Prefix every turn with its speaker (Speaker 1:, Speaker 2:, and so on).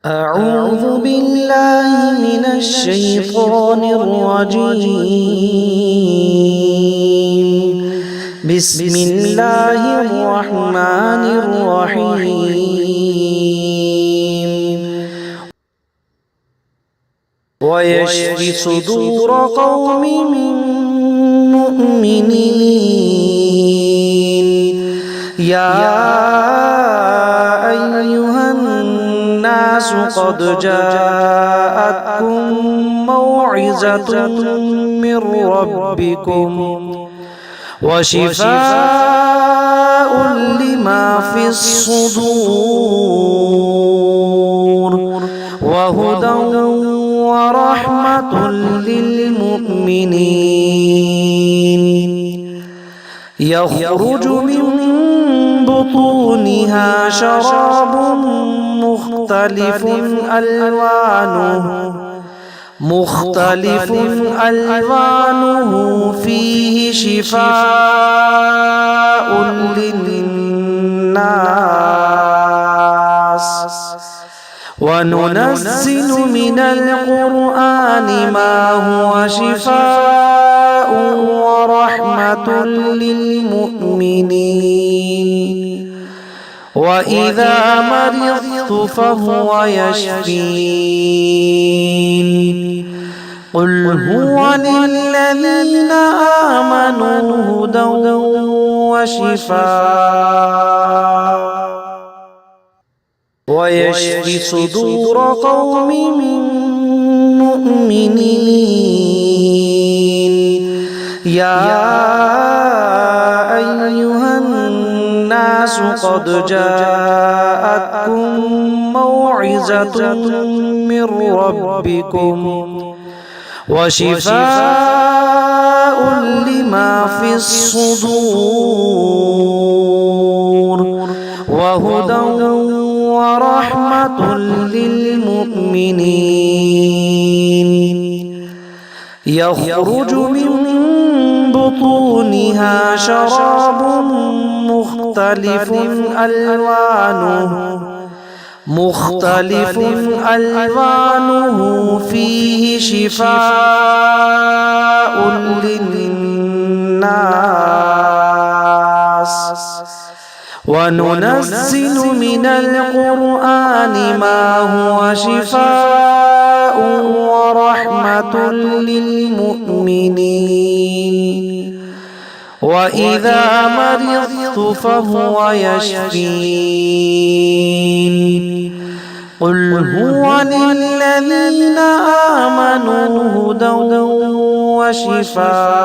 Speaker 1: أعوذ بالله من الشيطان الرجيم. بسم الله الرحمن الرحيم. ويشفي صدور قوم مؤمنين. يا أيها الناس قد جاءتكم موعظة من ربكم وشفاء لما في الصدور وهدى ورحمة للمؤمنين. يخرج من بطونها شراب مختلف ألوانه فيه شفاء للناس. وننزل من القرآن ما هو شفاء ورحمة للمؤمنين. وإذا مرضت فهو يشفين. قل هو للذين آمنوا هدى وشفاء. ويشفي صدور قوم مؤمنين. يا أيها الناس قد جاءتكم موعظة من ربكم وشفاء لما في الصدور وهدى ورحمة للمؤمنين. يخرج من بطونها شراب مختلف ألوانه فيه شفاء للناس. وننزل من القرآن ما هو شفاء ورحمة للمؤمنين. وإذا مرضت فهو يشفين. قل هو للذين آمنوا هدى وشفاء.